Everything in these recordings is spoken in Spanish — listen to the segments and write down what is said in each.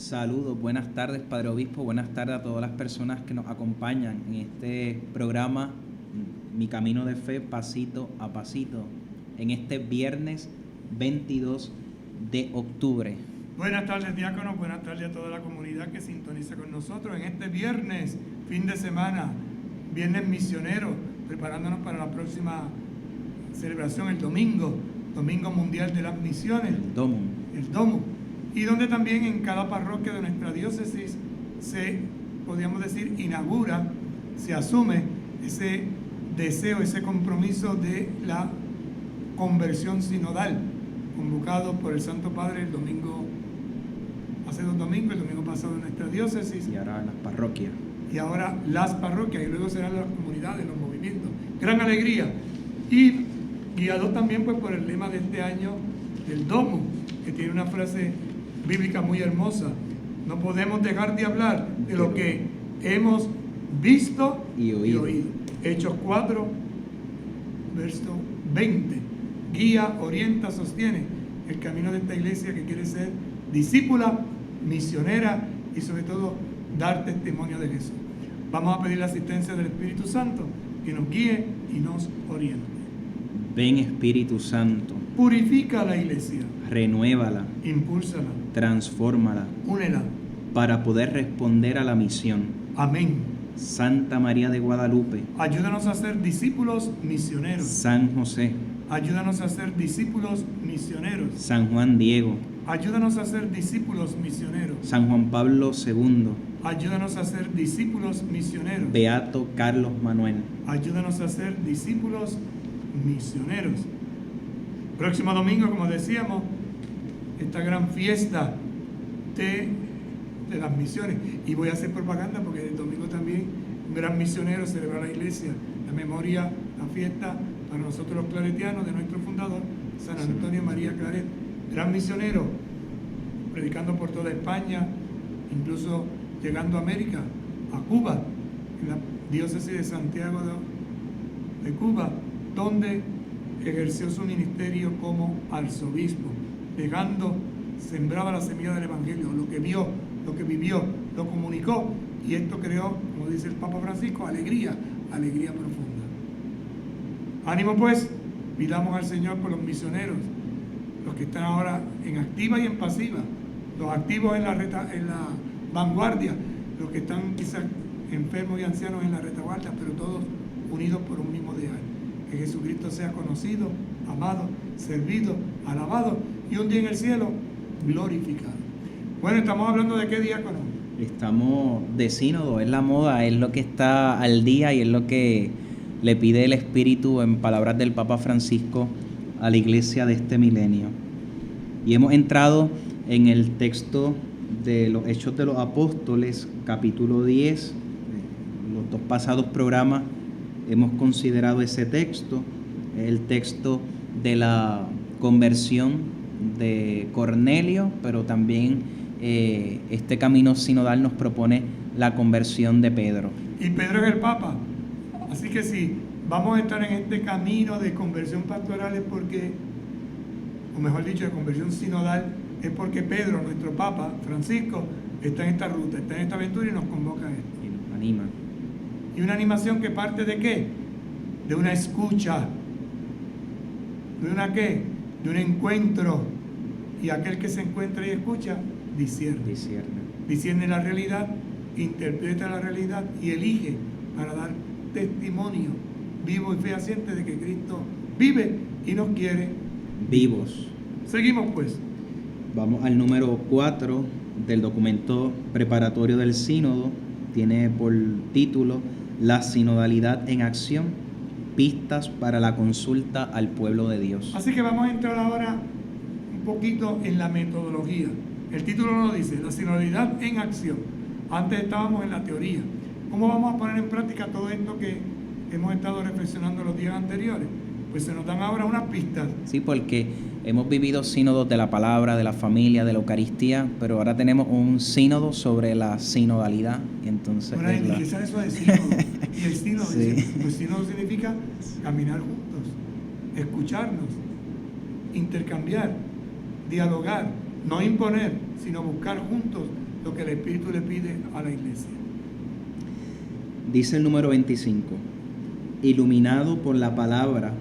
Saludos, buenas tardes, Padre Obispo, buenas tardes a todas las personas que nos acompañan en este programa Mi Camino de Fe, pasito a pasito, en este viernes 22 de octubre. Buenas tardes, diáconos, buenas tardes a toda la comunidad que sintoniza con nosotros en este viernes, fin de semana, viernes misionero, preparándonos para la próxima celebración, el domingo mundial de las misiones. El Domo. Y donde también en cada parroquia de nuestra diócesis se, podríamos decir, inaugura, se asume ese deseo, ese compromiso de la conversión sinodal, convocado por el Santo Padre el domingo, hace 2 domingos, el domingo pasado en nuestra diócesis. Y ahora las parroquias. Y ahora las parroquias, y luego serán las comunidades, los movimientos. Gran alegría. Y guiado también pues por el lema de este año del Domo, que tiene una frase bíblica muy hermosa. No podemos dejar de hablar de lo que hemos visto y oído. Hechos 4, verso 20. Guía, orienta, sostiene el camino de esta iglesia que quiere ser discípula, misionera y sobre todo dar testimonio de Jesús. Vamos a pedir la asistencia del Espíritu Santo que nos guíe y nos oriente. Ven, Espíritu Santo. Purifica la iglesia. Renuévala. Impúlsala. Transfórmala. Únela. Para poder responder a la misión. Amén. Santa María de Guadalupe. Ayúdanos a ser discípulos misioneros. San José. Ayúdanos a ser discípulos misioneros. San Juan Diego. Ayúdanos a ser discípulos misioneros. San Juan Pablo II. Ayúdanos a ser discípulos misioneros. Beato Carlos Manuel. Ayúdanos a ser discípulos misioneros. Próximo domingo, como decíamos, esta gran fiesta de las misiones. Y voy a hacer propaganda porque el domingo también un gran misionero celebra la iglesia, la memoria, la fiesta para nosotros los claretianos de nuestro fundador, San Antonio María Claret. Gran misionero, predicando por toda España, incluso llegando a América, a Cuba, en la diócesis de Santiago de Cuba, donde ejerció su ministerio como arzobispo, sembraba la semilla del Evangelio, lo que vio, lo que vivió, lo comunicó, y esto creó, como dice el Papa Francisco, alegría profunda. Ánimo pues, pidamos al Señor por los misioneros, los que están ahora en activa y en pasiva, los activos en la vanguardia, los que están quizás enfermos y ancianos en la retaguardia, pero todos unidos por un mismo ideal. Que Jesucristo sea conocido, amado, servido, alabado y un día en el cielo glorificado. Bueno, estamos hablando de qué diácono. Estamos de sínodo, es la moda, es lo que está al día y es lo que le pide el Espíritu en palabras del Papa Francisco a la iglesia de este milenio. Y hemos entrado en el texto de los Hechos de los Apóstoles, capítulo 10, los 2 pasados programas hemos considerado ese texto, el texto de la conversión de Cornelio, pero también este camino sinodal nos propone la conversión de Pedro. Y Pedro es el Papa, así que si vamos a estar en este camino de conversión pastoral es porque, o mejor dicho, de conversión sinodal, es porque Pedro, nuestro Papa, Francisco, está en esta ruta, está en esta aventura y nos convoca a esto. Y nos anima. Y una animación que parte ¿de qué? De una escucha. ¿De una qué? De un encuentro. Y aquel que se encuentra y escucha, discierne. Discierne la realidad, interpreta la realidad y elige para dar testimonio vivo y fehaciente de que Cristo vive y nos quiere vivos. Seguimos pues. Vamos al número 4 del documento preparatorio del sínodo. Tiene por título La sinodalidad en acción, pistas para la consulta al pueblo de Dios. Así que vamos a entrar ahora un poquito en la metodología. El título nos dice, la sinodalidad en acción. Antes estábamos en la teoría. ¿Cómo vamos a poner en práctica todo esto que hemos estado reflexionando los días anteriores? Pues se nos dan ahora unas pistas. Sí, porque hemos vivido sínodos de la palabra, de la familia, de la Eucaristía, pero ahora tenemos un sínodo sobre la sinodalidad. Y entonces, bueno, ¿qué es eso de sínodo? Y el sínodo, sí. dice, pues sínodo significa caminar juntos, escucharnos, intercambiar, dialogar, no imponer, sino buscar juntos lo que el Espíritu le pide a la iglesia. Dice el número 25, iluminado por la palabra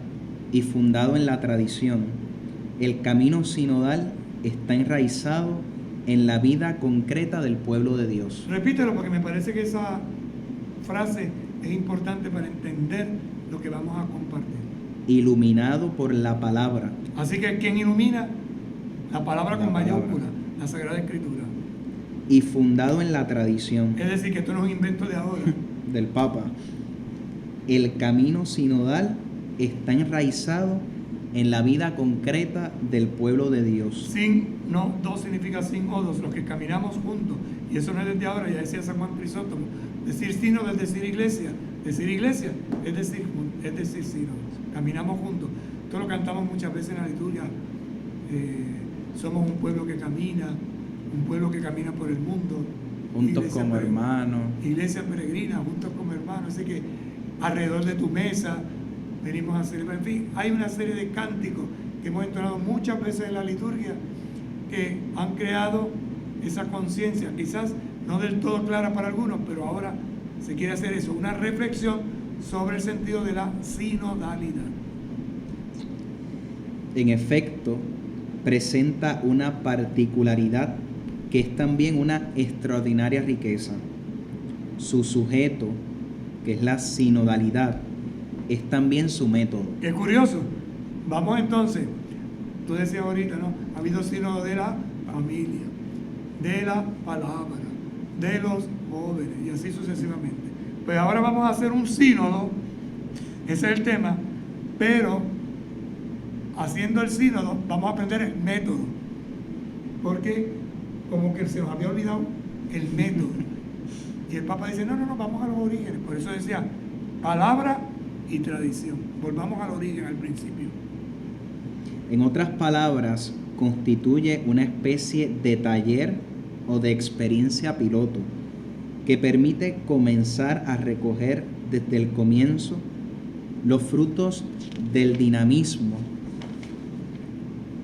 y fundado en la tradición, el camino sinodal está enraizado en la vida concreta del pueblo de Dios. Repítelo porque me parece que esa frase es importante para entender lo que vamos a compartir. Iluminado por la palabra. Así que ¿quién ilumina? La palabra con mayúscula, la Sagrada Escritura. Y fundado en la tradición. Es decir, que esto no es un invento de ahora. Del Papa. El camino sinodal está enraizado en la vida concreta del pueblo de Dios. Sin, no, dos significa sin o dos, los que caminamos juntos. Y eso no es desde ahora, ya decía San Juan Crisóstomo. Decir sínodo es decir iglesia. Decir iglesia es decir sínodo. Caminamos juntos. Esto lo cantamos muchas veces en la liturgia. Somos un pueblo que camina por el mundo. Juntos como hermanos. Iglesia peregrina, juntos como hermanos. Así que alrededor de tu mesa venimos a celebrar. En fin, hay una serie de cánticos que hemos entonado muchas veces en la liturgia que han creado esa conciencia, quizás no del todo clara para algunos, pero ahora se quiere hacer eso, una reflexión sobre el sentido de la sinodalidad. En efecto, presenta una particularidad que es también una extraordinaria riqueza. Su sujeto, que es la sinodalidad, es también su método. Qué curioso. Vamos entonces, tú decías ahorita, ¿no? Ha habido sínodo de la familia, de la palabra, de los jóvenes y así sucesivamente. Pues ahora vamos a hacer un sínodo, ese es el tema, pero haciendo el sínodo vamos a aprender el método, porque como que se nos había olvidado el método. Y el Papa dice, no, vamos a los orígenes. Por eso decía, palabra y tradición. Volvamos al origen, al principio. En otras palabras, constituye una especie de taller o de experiencia piloto que permite comenzar a recoger desde el comienzo los frutos del dinamismo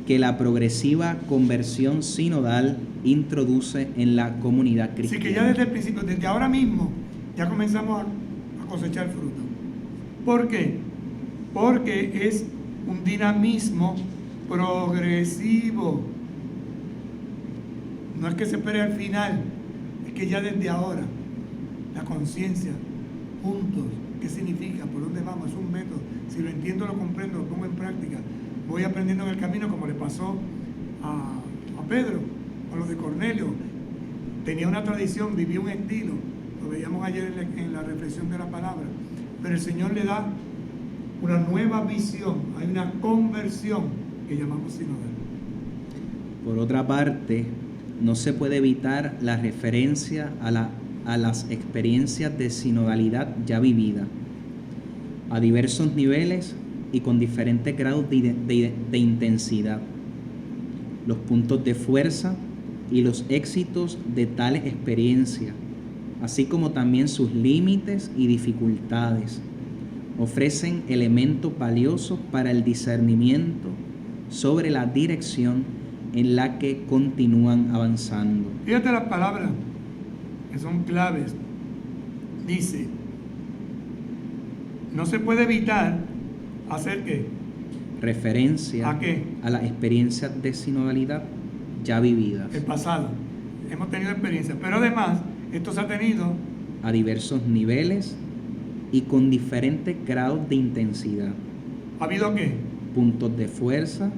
que la progresiva conversión sinodal introduce en la comunidad cristiana. Así que ya desde el principio, desde ahora mismo, ya comenzamos a cosechar fruto. ¿Por qué? Porque es un dinamismo progresivo. No es que se espere al final, es que ya desde ahora, la conciencia, juntos, ¿qué significa? ¿Por dónde vamos? Es un método. Si lo entiendo, lo comprendo, lo pongo en práctica. Voy aprendiendo en el camino, como le pasó a Pedro, a los de Cornelio. Tenía una tradición, vivía un estilo, lo veíamos ayer en la reflexión de la palabra, pero el Señor le da una nueva visión, hay una conversión que llamamos sinodal. Por otra parte, no se puede evitar la referencia a las experiencias de sinodalidad ya vividas, a diversos niveles y con diferentes grados de intensidad, los puntos de fuerza y los éxitos de tales experiencias, así como también sus límites y dificultades, ofrecen elementos valiosos para el discernimiento sobre la dirección en la que continúan avanzando. Fíjate las palabras que son claves. Dice, no se puede evitar hacer ¿qué? Referencia ¿a qué? A las experiencias de sinodalidad ya vividas. El pasado. Hemos tenido experiencias, pero además esto se ha tenido a diversos niveles y con diferentes grados de intensidad. ¿Ha habido qué? Puntos de fuerza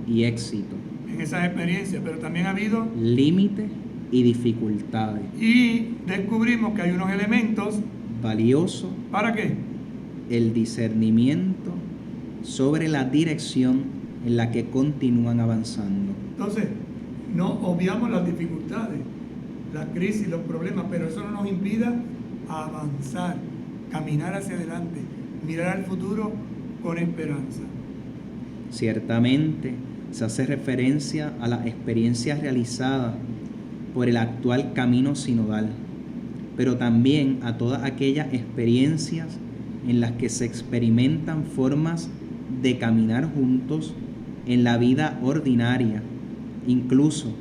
y éxito. En esas experiencias, pero también ha habido límites y dificultades. Y descubrimos que hay unos elementos valiosos. ¿Para qué? El discernimiento sobre la dirección en la que continúan avanzando. Entonces, no obviamos las dificultades, la crisis, los problemas, pero eso no nos impida avanzar, caminar hacia adelante, mirar al futuro con esperanza. Ciertamente se hace referencia a las experiencias realizadas por el actual camino sinodal, pero también a todas aquellas experiencias en las que se experimentan formas de caminar juntos en la vida ordinaria, incluso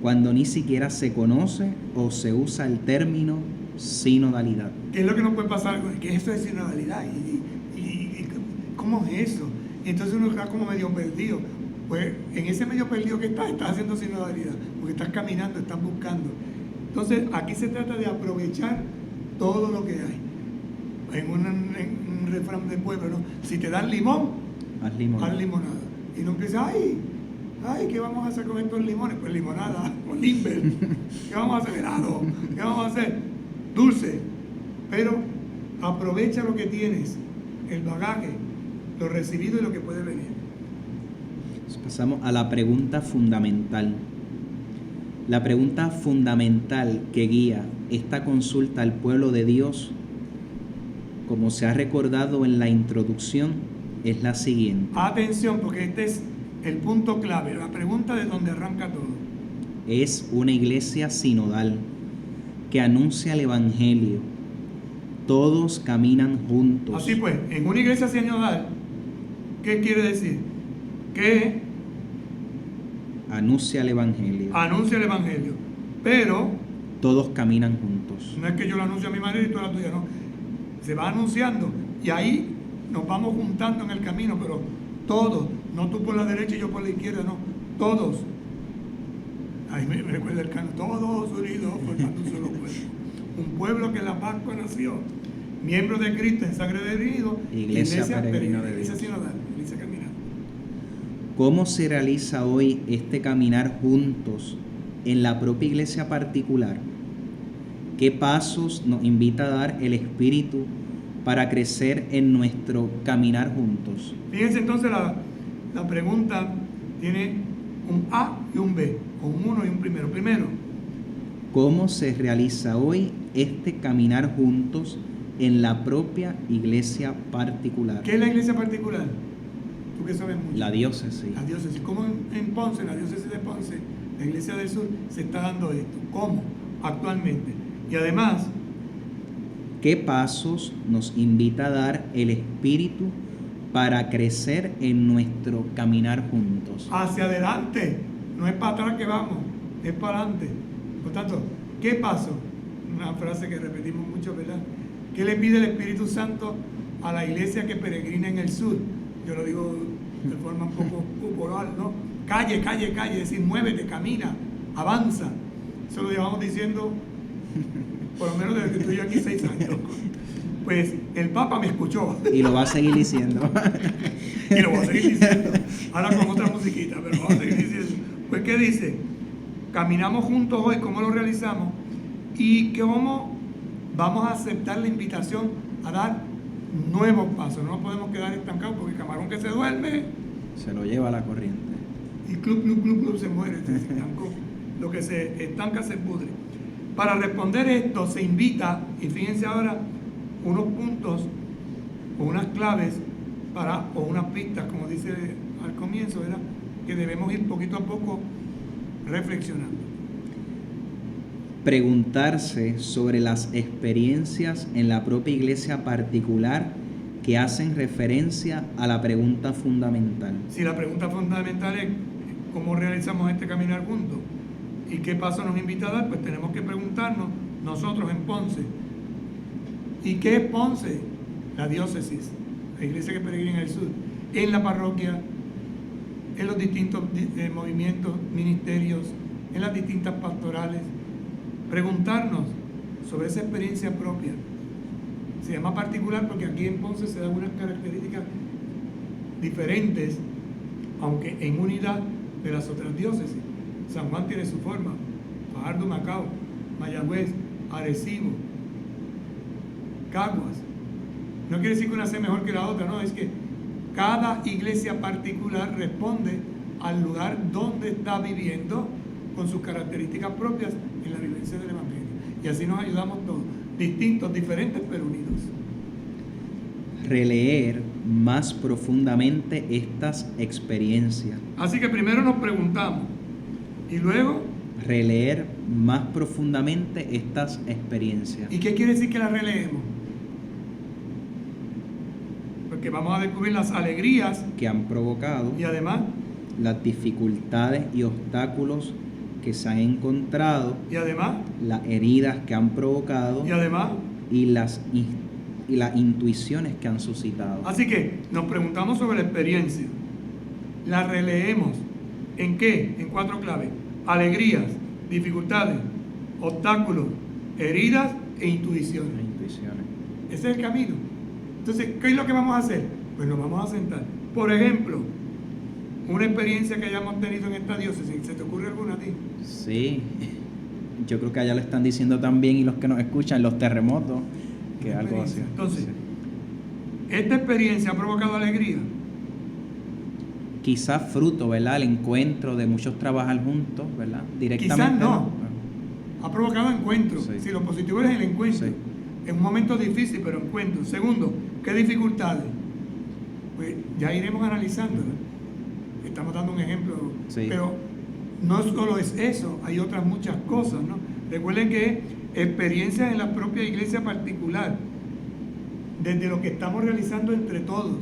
cuando ni siquiera se conoce o se usa el término sinodalidad. ¿Qué es lo que no puede pasar? ¿Qué eso es sinodalidad? ¿Y cómo es eso? Y entonces uno está como medio perdido. Pues en ese medio perdido que estás haciendo sinodalidad, porque estás caminando, estás buscando. Entonces aquí se trata de aprovechar todo lo que hay. En un refrán de pueblo, ¿no? Si te dan limón, haz limonada. Y no empieza, ay, ¿qué vamos a hacer con estos limones? Pues limonada, o limber. ¿Qué vamos a hacer? Helado. ¿Qué vamos a hacer? Dulce. Pero aprovecha lo que tienes, el bagaje, lo recibido y lo que puede venir. Pasamos a la pregunta fundamental. La pregunta fundamental que guía esta consulta al pueblo de Dios, como se ha recordado en la introducción, es la siguiente. Atención, porque este es el punto clave, la pregunta de donde arranca todo. Es una iglesia sinodal que anuncia el Evangelio. Todos caminan juntos. Así pues, en una iglesia sinodal, ¿qué quiere decir? Que anuncia el Evangelio. Anuncia el Evangelio. Pero todos caminan juntos. No es que yo lo anuncie a mi manera y tú a la tuya, no. Se va anunciando y ahí nos vamos juntando en el camino, pero todos, no tú por la derecha y yo por la izquierda, no, todos. Ahí me recuerda el canto, todos unidos formando un solo pueblo. Un pueblo que en la Pascua nació, miembros de Cristo en sangre de herido, iglesia peregrina de Dios. Iglesia sinodal, iglesia caminante. ¿Cómo se realiza hoy este caminar juntos en la propia iglesia particular? ¿Qué pasos nos invita a dar el Espíritu para crecer en nuestro caminar juntos? Fíjense entonces, la pregunta tiene un A y un B, o un uno y un primero. Primero, ¿cómo se realiza hoy este caminar juntos en la propia iglesia particular? ¿Qué es la iglesia particular? Tú que sabes mucho. La diócesis. La diócesis. ¿Cómo en Ponce, en la diócesis de Ponce, la iglesia del sur, se está dando esto? ¿Cómo? Actualmente. Y además, ¿qué pasos nos invita a dar el Espíritu para crecer en nuestro caminar juntos? Hacia adelante, no es para atrás que vamos, es para adelante. Por tanto, ¿qué paso? Una frase que repetimos mucho, ¿verdad? ¿Qué le pide el Espíritu Santo a la iglesia que peregrina en el sur? Yo lo digo de forma un poco popular, ¿no? Calle, calle, calle, es decir, muévete, camina, avanza. Eso lo llevamos diciendo por lo menos desde que estoy aquí 6 años. Pues el Papa me escuchó. Y lo va a seguir diciendo. Y lo va a seguir diciendo. Ahora con otra musiquita, pero lo va a seguir diciendo. Pues ¿qué dice? Caminamos juntos hoy, ¿cómo lo realizamos? Y cómo vamos a aceptar la invitación a dar nuevos pasos. No nos podemos quedar estancados porque el camarón que se duerme se lo lleva a la corriente. Y club se muere, se estancó. Lo que se estanca se pudre. Para responder esto se invita, y fíjense ahora, unos puntos o unas claves o unas pistas, como dice al comienzo, ¿verdad? Que debemos ir poquito a poco reflexionando. Preguntarse sobre las experiencias en la propia iglesia particular que hacen referencia a la pregunta fundamental. Si la pregunta fundamental es cómo realizamos este caminar juntos y qué paso nos invita a dar, pues tenemos que preguntarnos nosotros en Ponce. ¿Y qué es Ponce? La diócesis, la iglesia que peregrina en el sur, en la parroquia, en los distintos movimientos, ministerios, en las distintas pastorales. Preguntarnos sobre esa experiencia propia. Se llama particular porque aquí en Ponce se dan unas características diferentes, aunque en unidad de las otras diócesis. San Juan tiene su forma, Fajardo, Macao, Mayagüez, Arecibo, Caguas. No quiere decir que una sea mejor que la otra, no, es que cada iglesia particular responde al lugar donde está viviendo con sus características propias en la vivencia del Evangelio. Y así nos ayudamos todos, distintos, diferentes, pero unidos. Releer más profundamente estas experiencias. Así que primero nos preguntamos y luego releer más profundamente estas experiencias. ¿Y qué quiere decir que las releemos? Porque vamos a descubrir las alegrías que han provocado y además las dificultades y obstáculos que se han encontrado, y además, las heridas que han provocado y además. y las intuiciones que han suscitado. Así que nos preguntamos sobre la experiencia, la releemos. ¿En qué? En 4 claves: alegrías, dificultades, obstáculos, heridas e intuiciones. Ese es el camino. Entonces, ¿qué es lo que vamos a hacer? Pues nos vamos a sentar. Por ejemplo, una experiencia que hayamos tenido en esta diócesis. ¿Se te ocurre alguna a ti? Sí, yo creo que allá lo están diciendo también, y los que nos escuchan, los terremotos, que es algo así. Entonces, Sí. ¿esta experiencia ha provocado alegría? Quizás fruto, ¿verdad? El encuentro de muchos trabajar juntos, ¿verdad? Directamente. Quizás no. Ha provocado encuentros. Sí. Si lo positivo es el encuentro. Sí. Es un momento difícil, pero encuentro. Segundo, ¿qué dificultades? Pues ya iremos analizando. Estamos dando un ejemplo. Sí. Pero no solo es eso, hay otras muchas cosas, ¿no? Recuerden que experiencias en la propia iglesia particular, desde lo que estamos realizando entre todos.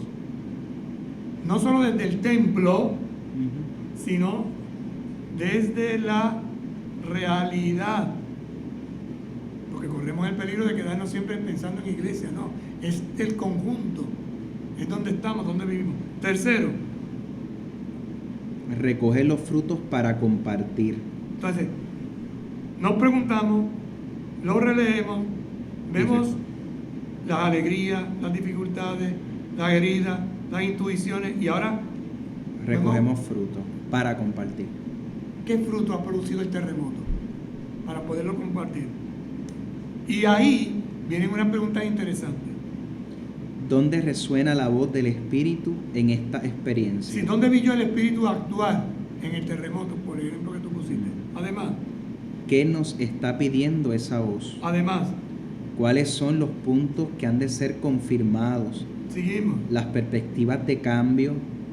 No solo desde el templo, sino desde la realidad. Porque corremos el peligro de quedarnos siempre pensando en iglesia, no. Es el conjunto, es donde estamos, donde vivimos. Tercero, recoger los frutos para compartir. entonces, nos preguntamos, lo releemos, vemos las alegrías, las dificultades, las heridas, las intuiciones, y ahora recogemos frutos para compartir. ¿Qué fruto ha producido el terremoto? Para poderlo compartir. Y ahí vienen unas preguntas interesantes. ¿Dónde resuena la voz del Espíritu en esta experiencia? Sí, ¿dónde vi yo el Espíritu actuar en el terremoto, por ejemplo, que tú pusiste? Además, ¿qué nos está pidiendo esa voz? además, ¿Cuáles son los puntos que han de ser confirmados? seguimos, Las perspectivas de cambio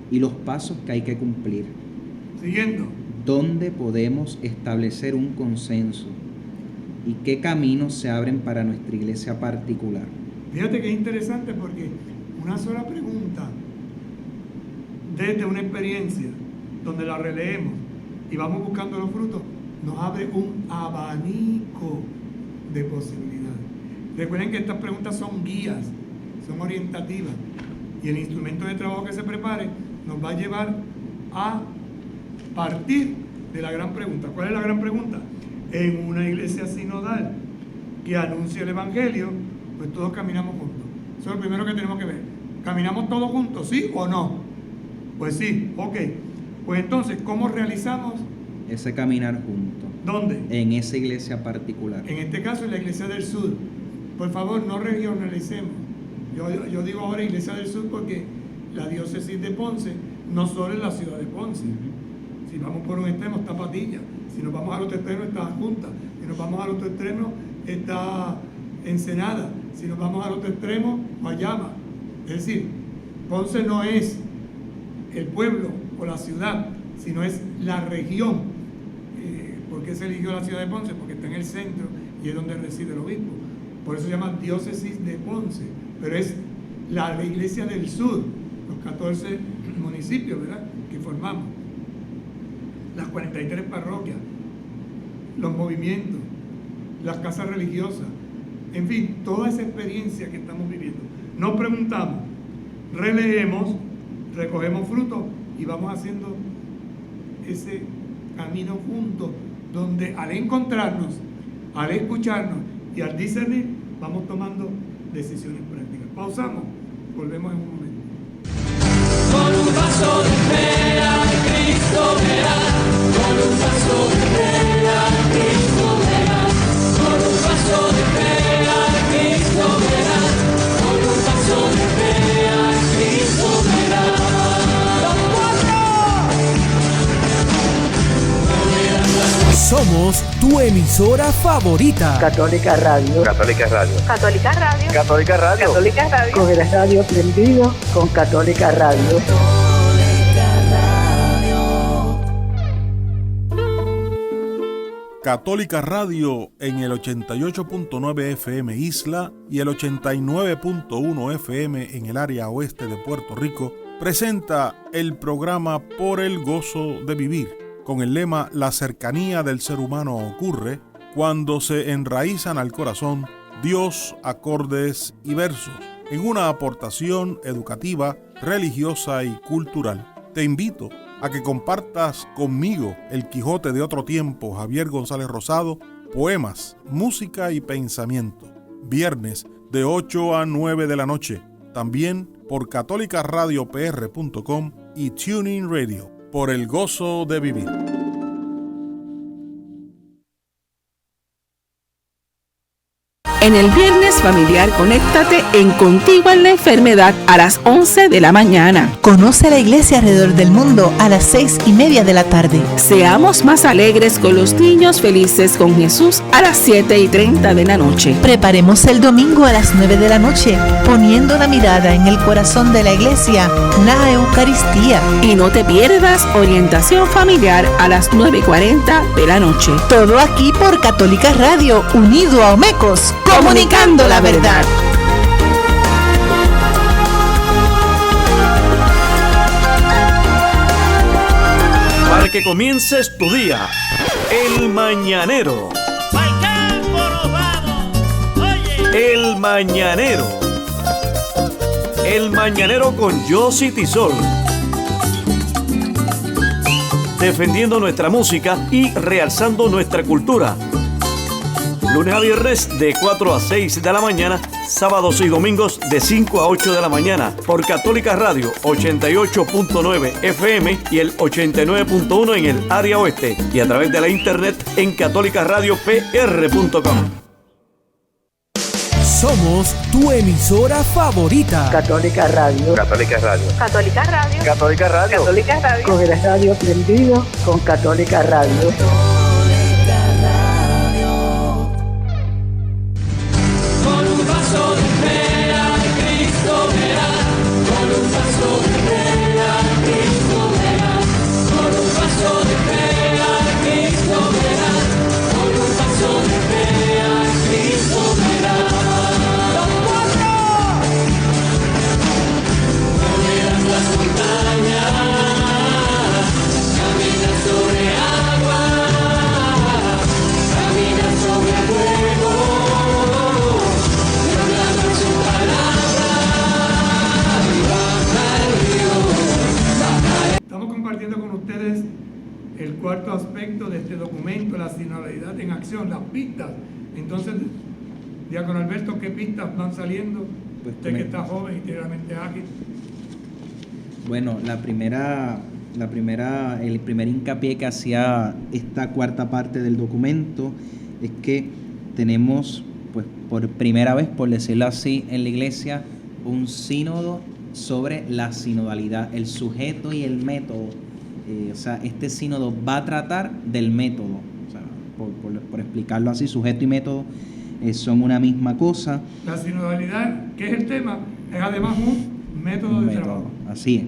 y los pasos que hay que cumplir. siguiendo. ¿Dónde podemos establecer un consenso? ¿Y qué caminos se abren para nuestra iglesia particular? Fíjate que es interesante porque una sola pregunta desde una experiencia donde la releemos y vamos buscando los frutos, nos abre un abanico de posibilidades. Recuerden que estas preguntas son guías, son orientativas, y el instrumento de trabajo que se prepare nos va a llevar a partir de la gran pregunta. ¿Cuál es la gran pregunta? En una iglesia sinodal que anuncia el Evangelio, pues todos caminamos juntos. Eso es lo primero que tenemos que ver. ¿Caminamos todos juntos, sí o no? Pues sí, ok. Pues entonces, ¿cómo realizamos? Ese caminar juntos. ¿Dónde? En esa iglesia particular. En este caso, en la Iglesia del Sur. Por favor, no regionalicemos. Yo digo ahora Iglesia del Sur porque la diócesis de Ponce no solo es la ciudad de Ponce. Si vamos por un extremo está Patilla, si nos vamos al otro extremo está Junta, si nos vamos al otro extremo está Ensenada, si nos vamos al otro extremo, Guayama. Es decir, Ponce no es el pueblo o la ciudad, sino es la región. ¿Por qué se eligió la ciudad de Ponce? Porque está en el centro y es donde reside el obispo. Por eso se llama diócesis de Ponce, pero es la iglesia del sur, los 14 municipios, ¿verdad?, que formamos, las 43 parroquias, los movimientos, las casas religiosas, en fin, toda esa experiencia que estamos viviendo. Nos preguntamos, releemos, recogemos frutos y vamos haciendo ese camino juntos, donde al encontrarnos, al escucharnos y al discernir, vamos tomando decisiones prácticas. Pausamos, volvemos en un momento. Con un paso de fe a Cristo verás, con un paso de fe a Cristo verás, con un paso de fe a Cristo verás, con un paso de fe a Cristo verás. Somos tu emisora favorita. Católica Radio. Católica Radio. Católica Radio. Católica Radio. Católica Radio. Con el radio prendido con Católica Radio. Católica Radio en el 88.9 FM Isla y el 89.1 FM en el área oeste de Puerto Rico presenta el programa Por el Gozo de Vivir, con el lema La cercanía del ser humano ocurre cuando se enraizan al corazón Dios, acordes y versos en una aportación educativa, religiosa y cultural. Te invito a que compartas conmigo El Quijote de otro tiempo, Javier González Rosado, poemas, música y pensamiento. Viernes de 8 a 9 de la noche. También por catolicaradio.pr.com y TuneIn Radio, por el gozo de vivir. En el Viernes Familiar, conéctate en Contigo en la Enfermedad a las 11 de la mañana. Conoce la iglesia alrededor del mundo a las 6:30 de la tarde. Seamos más alegres con los niños felices con Jesús a las 7:30 de la noche. Preparemos el domingo a las 9 de la noche, poniendo la mirada en el corazón de la iglesia, la Eucaristía. Y no te pierdas Orientación Familiar a las 9:40 de la noche. Todo aquí por Católica Radio, unido a Omecos, comunicando la verdad. Para que comiences tu día, El Mañanero. ¡Pa'l campo nos vamos! ¡Oye! El Mañanero. El Mañanero con Yossi Tisol. Defendiendo nuestra música y realzando nuestra cultura. Lunes a viernes de 4 a 6 de la mañana, sábados y domingos de 5 a 8 de la mañana, por Católica Radio 88.9 FM y el 89.1 en el área oeste, y a través de la internet en catolicaradiopr.com. Somos tu emisora favorita. Católica Radio. Católica Radio. Católica Radio. Católica Radio. Católica Radio. Con el radio prendido con Católica Radio. Con un vaso de fe a Cristo verás. Con un vaso de fe a Cristo verás. Con un vaso de fe a Cristo verás. Con un vaso de fe a Cristo verás. ¡Los cuatro! Moverás las montañas, caminas sobre agua, caminas sobre fuego. Estamos compartiendo con ustedes el cuarto aspecto de este documento, la sinodalidad en acción, las pistas. Entonces, Diácono Alberto, ¿qué pistas van saliendo? Pues Usted que está joven y tiene la mente ágil. Bueno, el primer hincapié que hacía esta cuarta parte del documento es que tenemos, pues, por primera vez, por decirlo así, en la iglesia, un sínodo sobre la sinodalidad, el sujeto y el método. O sea, este sínodo va a tratar del método. O sea, por explicarlo así, sujeto y método son una misma cosa. La sinodalidad, que es el tema, es además un método de trabajo. Así es.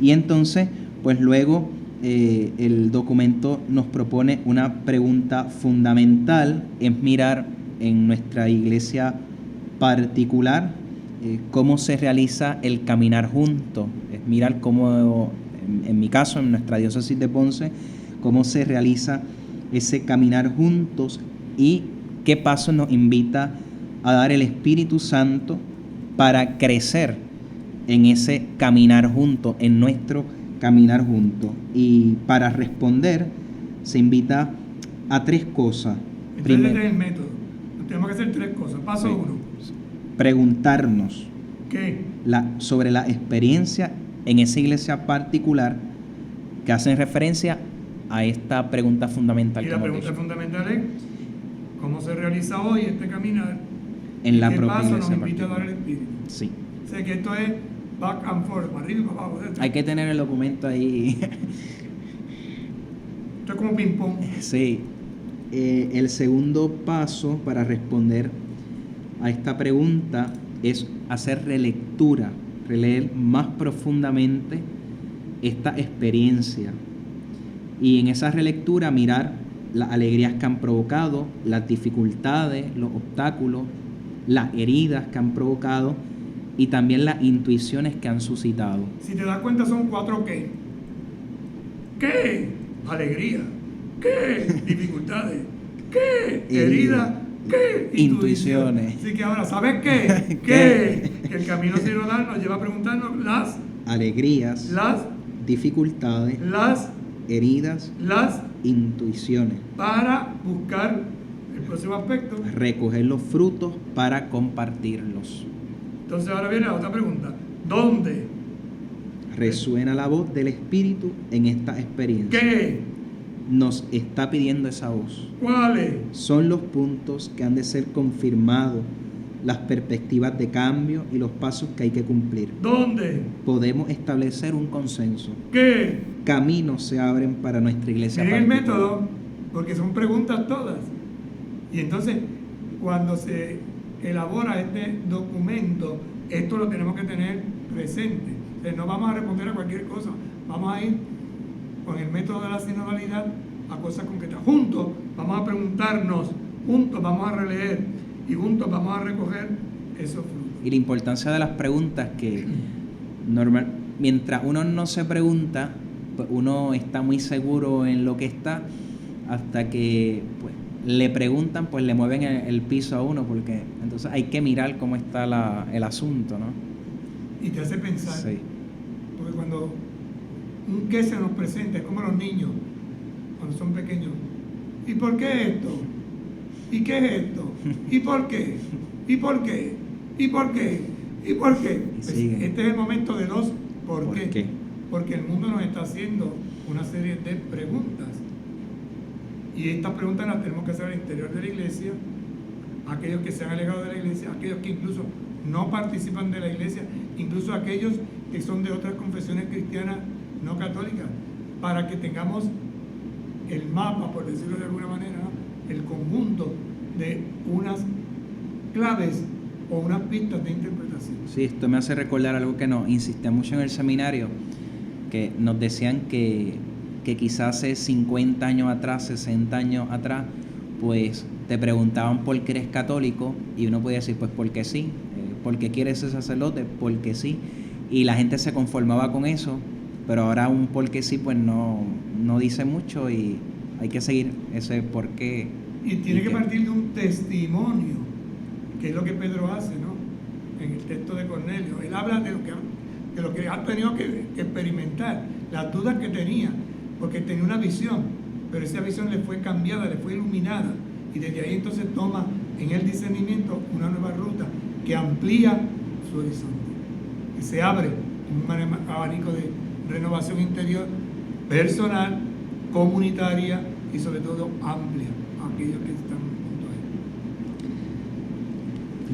Y entonces, pues luego el documento nos propone una pregunta fundamental, es mirar en nuestra iglesia particular cómo se realiza el caminar juntos, es mirar cómo, en mi caso, en nuestra diócesis de Ponce, cómo se realiza ese caminar juntos y qué paso nos invita a dar el Espíritu Santo para crecer en ese caminar juntos, en nuestro caminar juntos. Y para responder se invita a tres cosas. Entonces, este es el método. Tenemos que hacer tres cosas. Paso uno. Preguntarnos ¿qué? Sobre la experiencia en esa iglesia particular que hacen referencia a esta pregunta fundamental. Y que la hemos pregunta dicho. fundamental es ¿cómo se realiza hoy este caminar? En la ¿Qué propia paso nos iglesia invita a dar el particular. Espíritu? Sí. Sé que esto es back and forth, para arriba y para abajo. Hay que tener el documento ahí. Esto es como ping pong. Sí. El segundo paso para responder a esta pregunta es hacer relectura, releer más profundamente esta experiencia. Y en esa relectura mirar las alegrías que han provocado, las dificultades, los obstáculos, las heridas que han provocado y también las intuiciones que han suscitado. Si te das cuenta son 4 qué. ¿Qué? Alegría. ¿Qué? Dificultades. ¿Qué? Herida. ¿Qué? Intuiciones. Así que ahora, ¿sabes qué? ¿Qué? Que el camino sinodal nos lleva a preguntarnos las alegrías, las dificultades, las heridas, las intuiciones, para buscar el próximo aspecto. recoger los frutos para compartirlos. Entonces ahora viene la otra pregunta. ¿Dónde? Resuena la voz del Espíritu en esta experiencia. ¿Qué? Nos está pidiendo esa voz. ¿Cuáles? Son los puntos que han de ser confirmados, las perspectivas de cambio y los pasos que hay que cumplir. ¿Dónde? Podemos establecer un consenso. ¿Qué? Caminos se abren para nuestra iglesia. Miren el particular. método, porque son preguntas todas. Y entonces, cuando se elabora este documento, esto lo tenemos que tener presente. No vamos a responder a cualquier cosa, vamos a ir con el método de la sinodalidad a cosas concretas. Juntos vamos a preguntarnos, juntos vamos a releer y juntos vamos a recoger esos frutos. Y la importancia de las preguntas, que mientras uno no se pregunta, pues uno está muy seguro en lo que está, hasta que pues, le preguntan, pues le mueven el piso a uno, porque entonces hay que mirar cómo está el asunto, ¿no? Y te hace pensar, Sí. porque cuando un qué se nos presenta, es como los niños, cuando son pequeños. ¿Y por qué esto? ¿Y qué es esto? ¿Y por qué? ¿Y por qué? ¿Y por qué? ¿Y por qué? Pues este es el momento de los ¿por qué? Porque el mundo nos está haciendo una serie de preguntas. Y estas preguntas las tenemos que hacer al interior de la iglesia, aquellos que se han alejado de la iglesia, aquellos que incluso no participan de la iglesia, incluso aquellos que son de otras confesiones cristianas no católicas, para que tengamos el mapa, por decirlo de alguna manera, ¿no? El conjunto de unas claves o unas pistas de interpretación. Sí, esto me hace recordar algo que nos insistía mucho en el seminario, que nos decían que quizás hace 50 años atrás, 60 años atrás, pues te preguntaban por qué eres católico y uno podía decir, pues porque sí, porque quieres ser sacerdote, porque sí, y la gente se conformaba con eso, pero ahora un porque sí pues no dice mucho y hay que seguir ese por qué. Y tiene que partir de un testimonio, que es lo que Pedro hace, ¿no? En el texto de Cornelio. Él habla de lo que ha tenido que experimentar, las dudas que tenía, porque tenía una visión, pero esa visión le fue cambiada, le fue iluminada, y desde ahí entonces toma en el discernimiento una nueva ruta que amplía su horizonte y se abre un abanico de renovación interior, personal, comunitaria y sobre todo amplia a aquellos que están junto a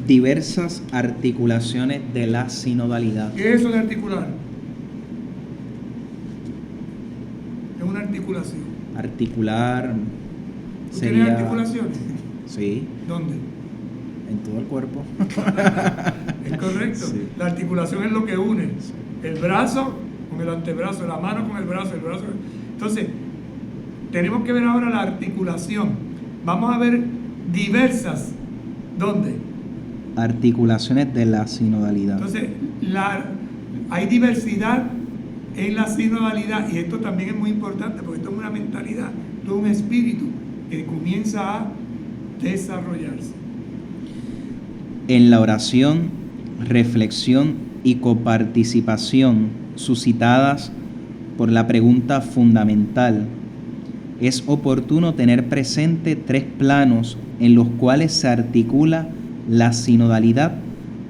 él. Diversas articulaciones de la sinodalidad. ¿Qué es eso de articular? Es una articulación. Articular ¿Tú sería... tienes articulaciones? Sí. ¿Dónde? En todo el cuerpo. Es correcto. Sí. La articulación es lo que une el brazo con el antebrazo, la mano con el brazo. Entonces, tenemos que ver ahora la articulación. Vamos a ver diversas. ¿Dónde? Articulaciones de la sinodalidad. Entonces, hay diversidad en la sinodalidad, y esto también es muy importante porque esto es una mentalidad, esto es un espíritu que comienza a desarrollarse. En la oración, reflexión y coparticipación suscitadas por la pregunta fundamental, es oportuno tener presente 3 planos en los cuales se articula la sinodalidad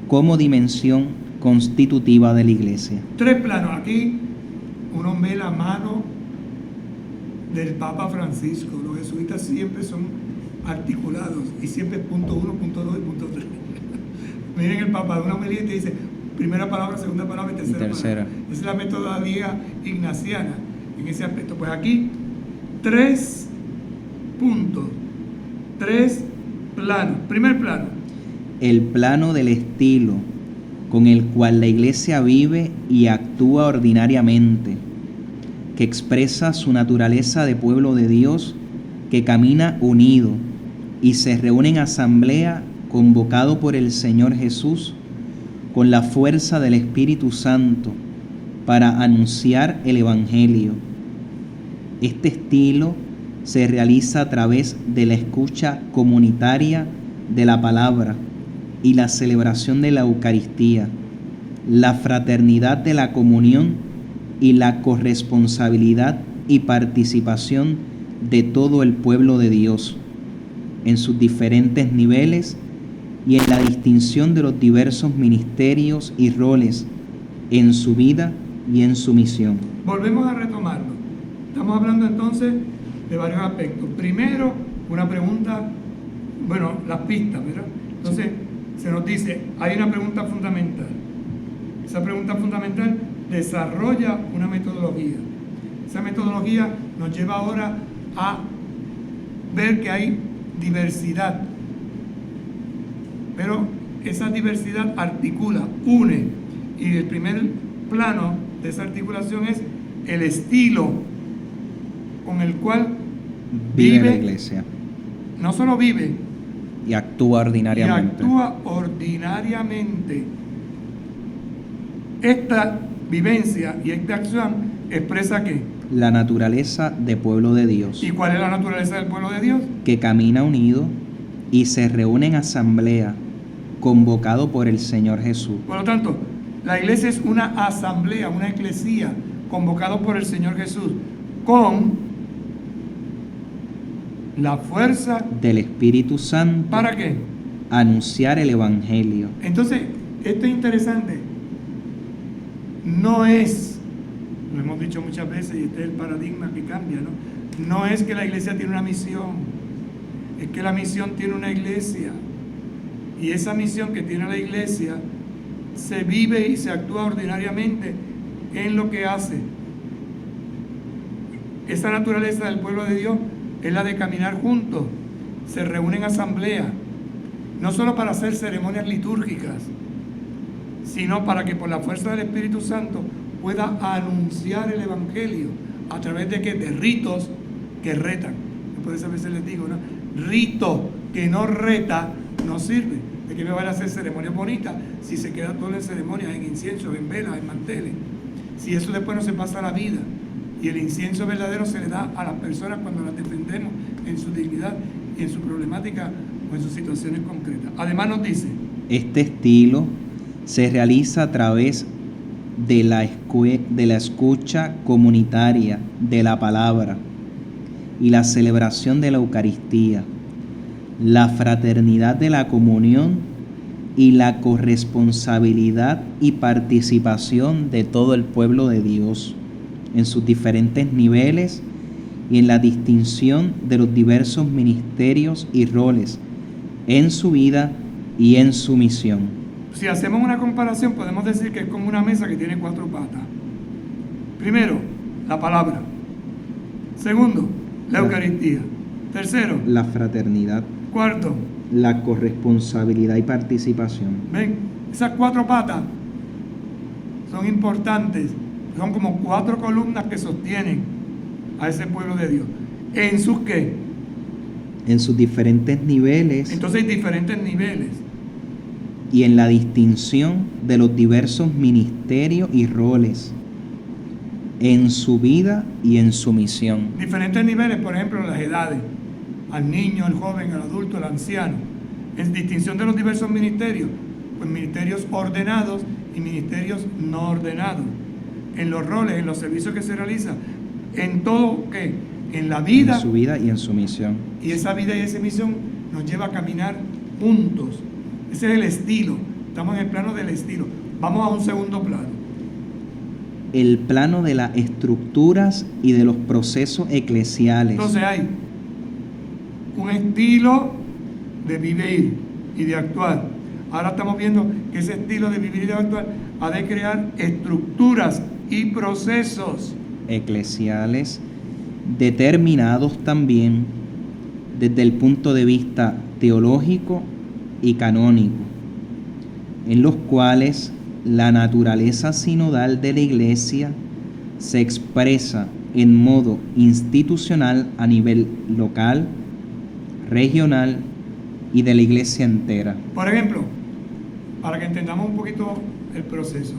como dimensión constitutiva de la Iglesia. 3 planos. Aquí uno ve la mano del Papa Francisco. Los jesuitas siempre son articulados y siempre punto 1, punto 2 y punto 3. Miren el Papa de una homilía y te dice primera palabra, segunda palabra y tercera. Palabra. Esa es la metodología ignaciana en ese aspecto. Pues aquí 3 puntos, 3 planos. Primer plano. El plano del estilo con el cual la Iglesia vive y actúa ordinariamente, que expresa su naturaleza de pueblo de Dios, que camina unido y se reúne en asamblea convocado por el Señor Jesús con la fuerza del Espíritu Santo para anunciar el Evangelio, Este estilo se realiza a través de la escucha comunitaria de la palabra y la celebración de la Eucaristía, la fraternidad de la comunión y la corresponsabilidad y participación de todo el pueblo de Dios en sus diferentes niveles y en la distinción de los diversos ministerios y roles en su vida y en su misión. Volvemos a retomarlo. Estamos hablando entonces de varios aspectos. Primero, una pregunta, bueno, las pistas, ¿verdad? Entonces, se nos dice, hay una pregunta fundamental. Esa pregunta fundamental desarrolla una metodología. Esa metodología nos lleva ahora a ver que hay diversidad, pero esa diversidad articula, une, y el primer plano de esa articulación es el estilo con el cual Vive la iglesia no solo vive y actúa ordinariamente. Esta vivencia y esta acción expresa ¿qué? La naturaleza de pueblo de Dios. ¿Y cuál es la naturaleza del pueblo de Dios? Que camina unido y se reúne en asamblea, convocado por el Señor Jesús. Por lo tanto, la iglesia es una asamblea, una eclesía, convocado por el Señor Jesús, con la fuerza del Espíritu Santo. ¿Para qué? Anunciar el Evangelio. Entonces, esto es interesante. No es, lo hemos dicho muchas veces, y este es el paradigma que cambia, ¿no? No es que la iglesia tiene una misión, es que la misión tiene una iglesia. Y esa misión que tiene la iglesia se vive y se actúa ordinariamente en lo que hace. Esa naturaleza del pueblo de Dios es la de caminar juntos, se reúnen en asamblea, no solo para hacer ceremonias litúrgicas, sino para que por la fuerza del Espíritu Santo pueda anunciar el Evangelio a través de ritos que retan. Por eso a veces les digo, ¿no? Rito que no reta no sirve. ¿De qué me van a hacer ceremonias bonitas si se queda todo en ceremonias, en incienso, en velas, en manteles? Si eso después no se pasa a la vida. Y el incienso verdadero se le da a las personas cuando las defendemos en su dignidad y en su problemática o en sus situaciones concretas. Además nos dice, este estilo se realiza a través de la escucha comunitaria de la palabra y la celebración de la Eucaristía, la fraternidad de la comunión y la corresponsabilidad y participación de todo el pueblo de Dios en sus diferentes niveles y en la distinción de los diversos ministerios y roles en su vida y en su misión. Si hacemos una comparación, podemos decir que es como una mesa que tiene 4 patas. Primero, la palabra. Segundo, la Eucaristía. Tercero, la fraternidad. Cuarto, la corresponsabilidad y participación. Ven, esas 4 patas son importantes. Son como 4 columnas que sostienen a ese pueblo de Dios. ¿En sus qué? En sus diferentes niveles. Entonces hay diferentes niveles. Y en la distinción de los diversos ministerios y roles en su vida y en su misión. Diferentes niveles, por ejemplo, en las edades. Al niño, al joven, al adulto, al anciano. En distinción de los diversos ministerios. Pues ministerios ordenados y ministerios no ordenados. En los roles, en los servicios que se realizan, en todo ¿qué? En la vida. En su vida y en su misión. Y esa vida y esa misión nos lleva a caminar juntos. Ese es el estilo. Estamos en el plano del estilo. Vamos a un segundo plano. El plano de las estructuras y de los procesos eclesiales. Entonces hay un estilo de vivir y de actuar. Ahora estamos viendo que ese estilo de vivir y de actuar ha de crear estructuras y procesos eclesiales determinados también desde el punto de vista teológico y canónico, en los cuales la naturaleza sinodal de la Iglesia se expresa en modo institucional a nivel local, regional y de la Iglesia entera. Por ejemplo, para que entendamos un poquito el proceso,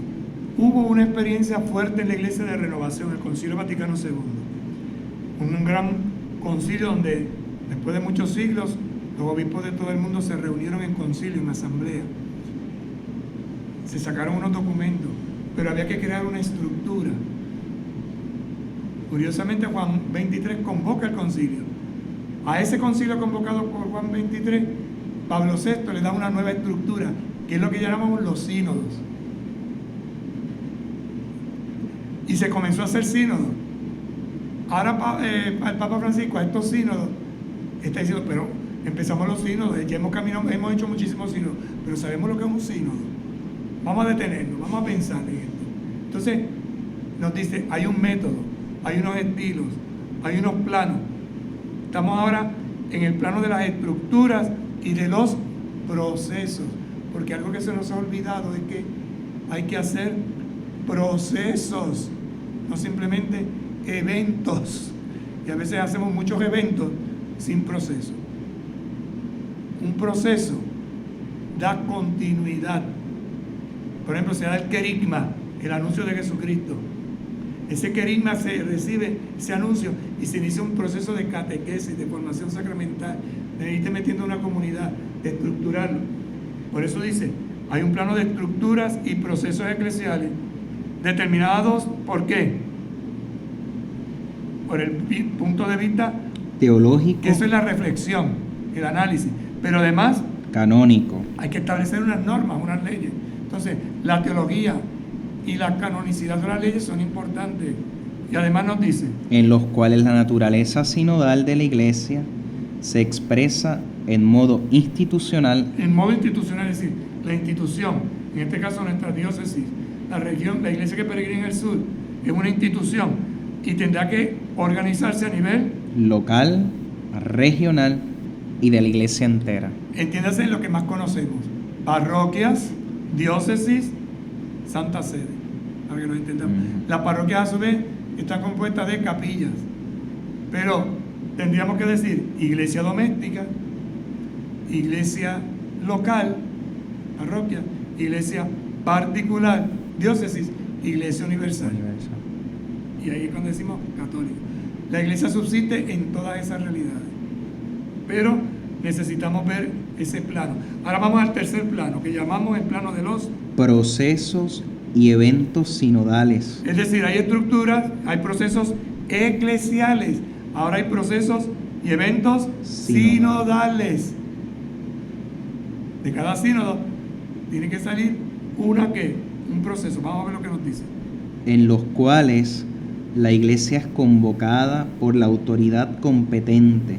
hubo una experiencia fuerte en la Iglesia de renovación, el Concilio Vaticano II. un gran concilio donde después de muchos siglos los obispos de todo el mundo se reunieron en concilio, en asamblea. Se sacaron unos documentos, pero había que crear una estructura. Curiosamente, Juan 23 convoca el concilio. A ese concilio convocado por Juan 23, Pablo VI le da una nueva estructura, que es lo que llamamos los sínodos. Y se comenzó a hacer sínodos. Ahora el Papa Francisco a estos sínodos está diciendo, pero empezamos los sínodos, ya hemos caminado, hemos hecho muchísimos sínodos, pero sabemos lo que es un sínodo. Vamos a detenernos, vamos a pensar en esto. Entonces nos dice, hay un método, hay unos estilos, hay unos planos. Estamos ahora en el plano de las estructuras y de los procesos, porque algo que se nos ha olvidado es que hay que hacer procesos, no simplemente eventos. Y a veces hacemos muchos eventos sin proceso. Un proceso da continuidad. Por ejemplo, se da el querigma, el anuncio de Jesucristo. Ese querigma se recibe, ese anuncio, y se inicia un proceso de catequesis, de formación sacramental, de irte metiendo en una comunidad, de estructurarlo. Por eso dice, hay un plano de estructuras y procesos eclesiales determinados, ¿por qué? Por el punto de vista teológico, que eso es la reflexión, el análisis, pero además canónico. Hay que establecer unas normas, unas leyes. Entonces, la teología y la canonicidad de las leyes son importantes. Y además nos dice, en los cuales la naturaleza sinodal de la Iglesia se expresa en modo institucional. En modo institucional, es decir, la institución, en este caso nuestra diócesis, la región, la Iglesia que peregrina en el sur, es una institución y tendrá que organizarse a nivel local, regional y de la Iglesia entera. Entiéndase en lo que más conocemos: parroquias, diócesis, Santa Sede, para que nos entendamos. Las parroquias a su vez están compuestas de capillas, pero tendríamos que decir iglesia doméstica, iglesia local, parroquia, iglesia particular, diócesis, iglesia universal. Y ahí es cuando decimos católico. La iglesia subsiste en todas esas realidades, pero necesitamos ver ese plano. Ahora vamos al tercer plano, que llamamos el plano de los procesos y eventos sinodales. Es decir, hay estructuras, hay procesos eclesiales, ahora hay procesos y eventos sinodales. De cada sínodo tiene que salir un proceso. Vamos a ver lo que nos dice. En los cuales la Iglesia es convocada por la autoridad competente,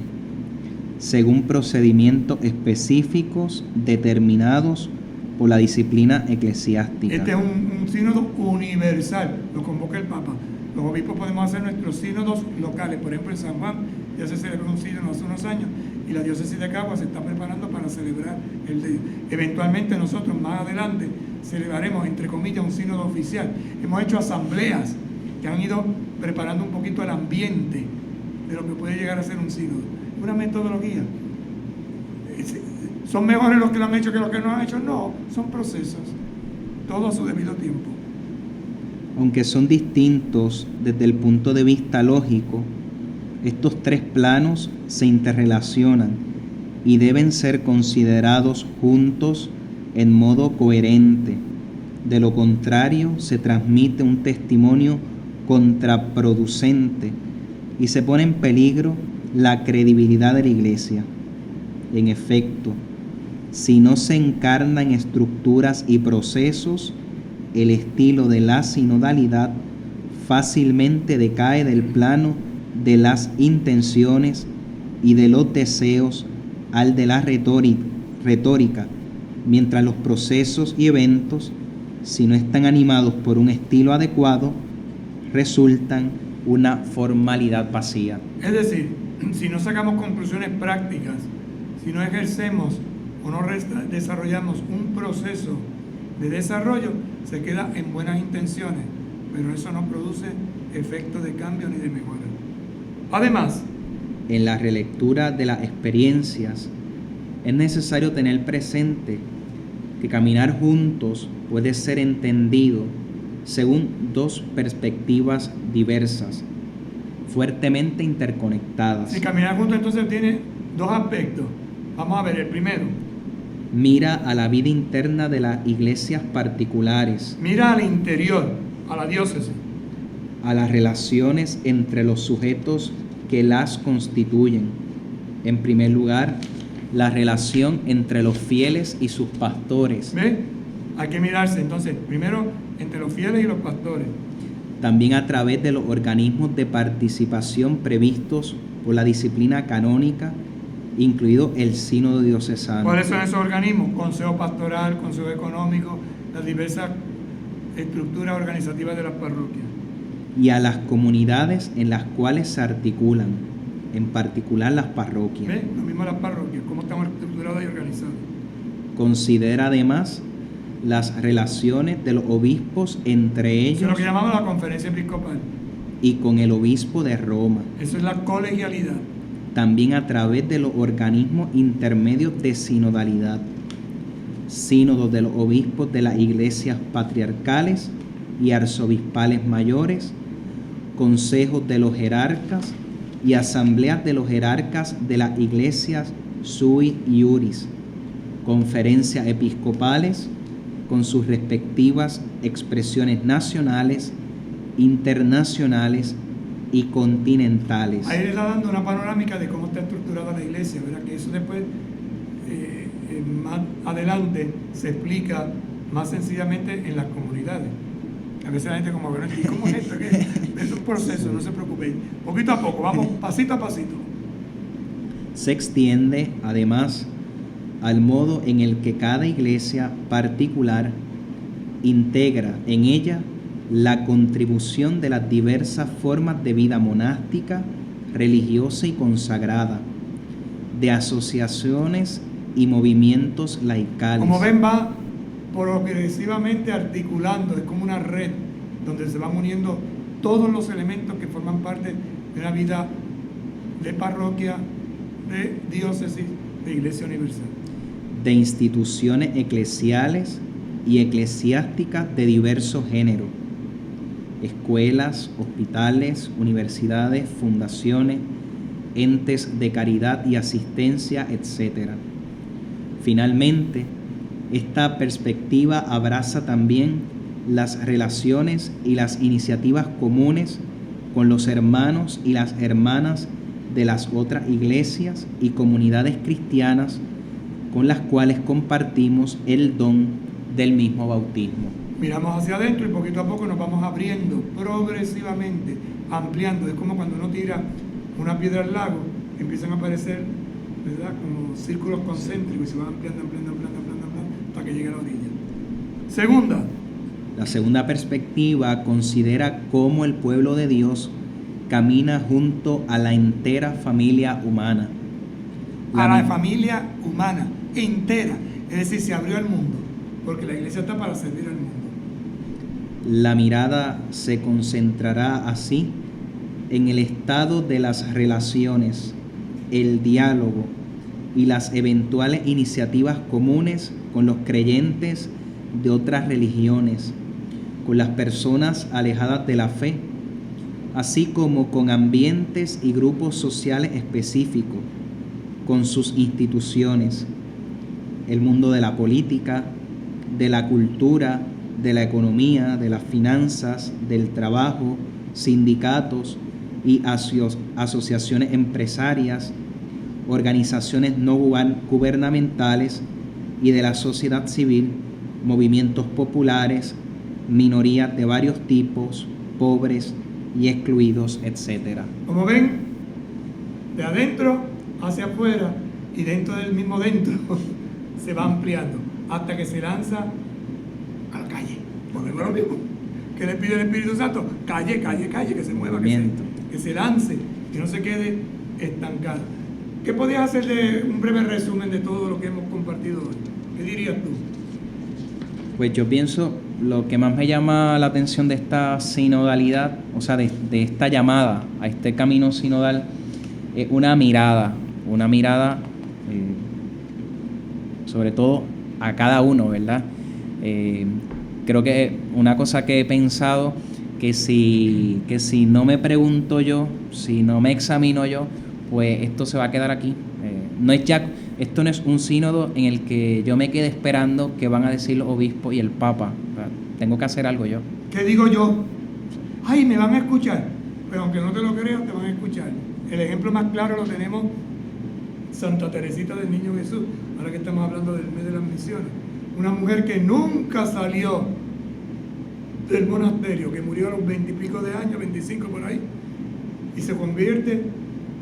según procedimientos específicos determinados por la disciplina eclesiástica. Este es un sínodo universal, lo convoca el Papa. Los obispos podemos hacer nuestros sínodos locales. Por ejemplo, en San Juan ya se celebró un sínodo hace unos años y la diócesis de Caguas se está preparando para celebrar el de ellos. Eventualmente nosotros más adelante celebraremos, entre comillas, un sínodo oficial. Hemos hecho asambleas que han ido preparando un poquito el ambiente de lo que puede llegar a ser un sínodo. Una metodología. ¿Son mejores los que lo han hecho que los que no han hecho? No, son procesos, todo a su debido tiempo. Aunque son distintos desde el punto de vista lógico, estos tres planos se interrelacionan y deben ser considerados juntos en modo coherente. De lo contrario, se transmite un testimonio contraproducente y se pone en peligro la credibilidad de la Iglesia. En efecto, si no se encarna en estructuras y procesos, el estilo de la sinodalidad fácilmente decae del plano de las intenciones y de los deseos al de la retórica, mientras los procesos y eventos, si no están animados por un estilo adecuado, resultan una formalidad vacía. Es decir, si no sacamos conclusiones prácticas, si no ejercemos o no desarrollamos un proceso de desarrollo, se queda en buenas intenciones, pero eso no produce efecto de cambio ni de mejora. Además, en la relectura de las experiencias es necesario tener presente que caminar juntos puede ser entendido según dos perspectivas diversas, fuertemente interconectadas. Si caminar juntos entonces tiene dos aspectos. Vamos a ver el primero. Mira a la vida interna de las iglesias particulares, Mira al interior, a la diócesis. a las relaciones entre los sujetos que las constituyen. En primer lugar, la relación entre los fieles y sus pastores. ¿Ve? Hay que mirarse entonces, primero entre los fieles y los pastores. También a través de los organismos de participación previstos por la disciplina canónica, incluido el sínodo diocesano. ¿Cuáles son esos organismos? Consejo pastoral, consejo económico, las diversas estructuras organizativas de las parroquias. Y a las comunidades en las cuales se articulan, en particular las parroquias. ¿Ve? Lo mismo las parroquias, cómo estamos estructuradas y organizadas. Considera además las relaciones de los obispos entre Eso ellos es lo que llamamos la conferencia episcopal. y con el obispo de Roma. Eso es la colegialidad. También a través de los organismos intermedios de sinodalidad, sínodos de los obispos de las iglesias patriarcales y arzobispales mayores, consejos de los jerarcas y asambleas de los jerarcas de las iglesias sui iuris, conferencias episcopales con sus respectivas expresiones nacionales, internacionales y continentales. Ahí le está dando una panorámica de cómo está estructurada la iglesia, ¿verdad? Que eso después, más adelante, se explica más sencillamente en las comunidades. A veces la gente como, bueno, ¿y cómo es esto? Es un proceso, no se preocupen. Poquito a poco, vamos pasito a pasito. Se extiende, además, al modo en el que cada iglesia particular integra en ella la contribución de las diversas formas de vida monástica, religiosa y consagrada, de asociaciones y movimientos laicales. Como ven, va progresivamente articulando, es como una red donde se van uniendo todos los elementos que forman parte de una vida de parroquia, de diócesis, de iglesia universal. De instituciones eclesiales y eclesiásticas de diversos géneros, escuelas, hospitales, universidades, fundaciones, entes de caridad y asistencia, etc. Finalmente, esta perspectiva abraza también las relaciones y las iniciativas comunes con los hermanos y las hermanas de las otras iglesias y comunidades cristianas con las cuales compartimos el don del mismo bautismo. Miramos hacia adentro y poquito a poco nos vamos abriendo progresivamente, ampliando. Es como cuando uno tira una piedra al lago, empiezan a aparecer, ¿verdad?, como círculos concéntricos y se van ampliando hasta que llegue a la orilla. Segunda. La segunda perspectiva considera cómo el pueblo de Dios camina junto a la entera familia humana. La familia humana entera, es decir, se abrió al mundo, porque la iglesia está para servir al mundo. La mirada se concentrará así en el estado de las relaciones, el diálogo y las eventuales iniciativas comunes con los creyentes de otras religiones, con las personas alejadas de la fe, así como con ambientes y grupos sociales específicos, con sus instituciones, el mundo de la política, de la cultura, de la economía, de las finanzas, del trabajo, sindicatos y asociaciones empresarias, organizaciones no gubernamentales y de la sociedad civil, movimientos populares, minorías de varios tipos, pobres y excluidos, etc. Como ven, de adentro hacia afuera y dentro del mismo dentro se va ampliando hasta que se lanza a la calle. Volvemos a lo mismo. ¿Qué le pide el Espíritu Santo? Calle, que se mueva, que se lance, que no se quede estancado. ¿Qué podías hacer de un breve resumen de todo lo que hemos compartido hoy? ¿Qué dirías tú? Pues yo pienso, lo que más me llama la atención de esta sinodalidad, o sea, de esta llamada a este camino sinodal, es una mirada, sobre todo a cada uno, ¿verdad? Creo que una cosa que he pensado que si no me pregunto yo, si no me examino yo, pues esto se va a quedar aquí. Esto no es un sínodo en el que yo me quede esperando que van a decir los obispos y el Papa. O sea, tengo que hacer algo yo. ¿Qué digo yo? Ay, me van a escuchar. Pero aunque no te lo creas, te van a escuchar. El ejemplo más claro lo tenemos Santa Teresita del Niño Jesús, ahora que estamos hablando del mes de las misiones. Una mujer que nunca salió del monasterio, que murió a los 20 y pico de años, 25 por ahí, y se convierte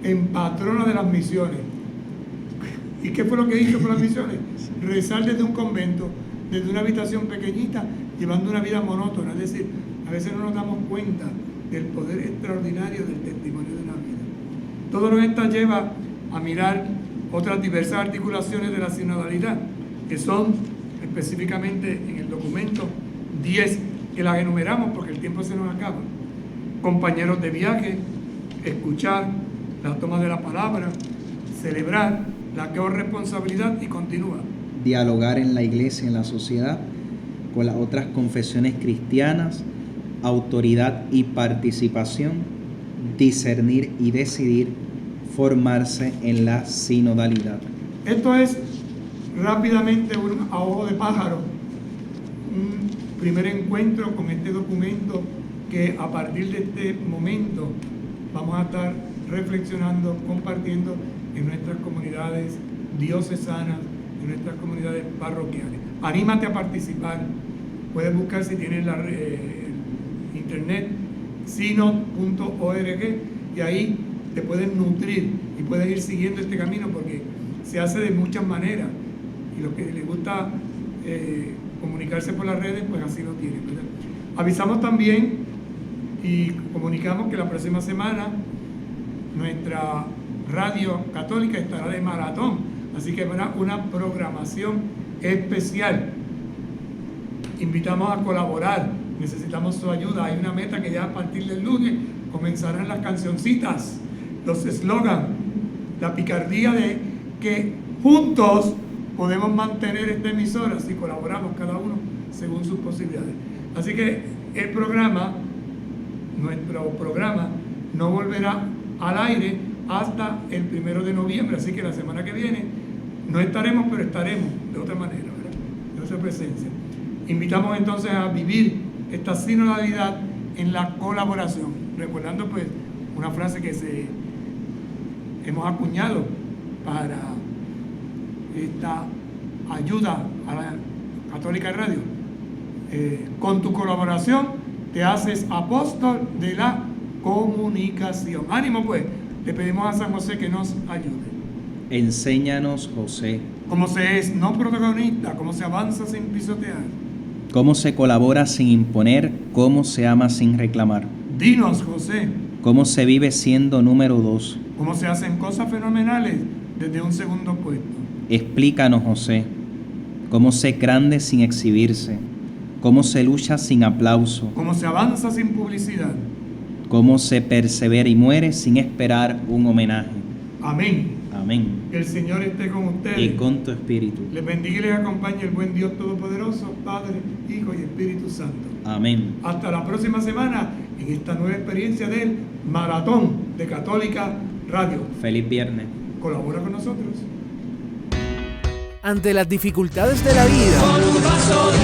en patrona de las misiones. ¿Y qué fue lo que hizo con las misiones? Rezar desde un convento, desde una habitación pequeñita, llevando una vida monótona. Es decir, a veces no nos damos cuenta del poder extraordinario del testimonio de una vida. Todo lo que esta lleva a mirar otras diversas articulaciones de la sinodalidad, que son específicamente en el documento 10, que las enumeramos porque el tiempo se nos acaba. Compañeros de viaje, escuchar, la toma de la palabra, celebrar, la corresponsabilidad y continúa. Dialogar en la iglesia, en la sociedad, con las otras confesiones cristianas, autoridad y participación, discernir y decidir, formarse en la sinodalidad. Esto es rápidamente a ojo de pájaro, un primer encuentro con este documento que a partir de este momento vamos a estar reflexionando, compartiendo en nuestras comunidades diocesanas, en nuestras comunidades parroquiales. Anímate a participar. Puedes buscar, si tienes la internet, synod.org, y ahí te puedes nutrir y puedes ir siguiendo este camino, porque se hace de muchas maneras, y los que les gusta comunicarse por las redes, pues así lo tienen, ¿verdad? Avisamos también y comunicamos que la próxima semana nuestra radio católica estará de maratón, así que habrá una programación especial. Invitamos a colaborar, necesitamos su ayuda. Hay una meta que ya a partir del lunes comenzarán las cancioncitas, los eslogans, la picardía de que juntos podemos mantener esta emisora si colaboramos cada uno según sus posibilidades. Así que nuestro programa no volverá al aire hasta el 1 de noviembre, así que la semana que viene no estaremos, pero estaremos de otra manera, ¿verdad? De otra presencia. Invitamos entonces a vivir esta sinodalidad en la colaboración, recordando pues una frase que hemos acuñado para esta ayuda a la Católica Radio. Con tu colaboración te haces apóstol de la comunicación. Ánimo pues, le pedimos a San José que nos ayude. Enséñanos, José, Cómo se es no protagonista, cómo se avanza sin pisotear. cómo se colabora sin imponer, cómo se ama sin reclamar, Dinos, José, cómo se vive siendo número 2. cómo se hacen cosas fenomenales desde un segundo puesto. Explícanos, José, cómo se grande sin exhibirse, cómo se lucha sin aplauso, Cómo se avanza sin publicidad. cómo se persevera y muere sin esperar un homenaje. Amén. Amén. Que el Señor esté con ustedes. Y con tu espíritu. Les bendiga y les acompañe el buen Dios Todopoderoso, Padre, Hijo y Espíritu Santo. Amén. Hasta la próxima semana en esta nueva experiencia del Maratón de Católica Radio. Feliz viernes. Colabora con nosotros. Ante las dificultades de la vida, Con un vaso de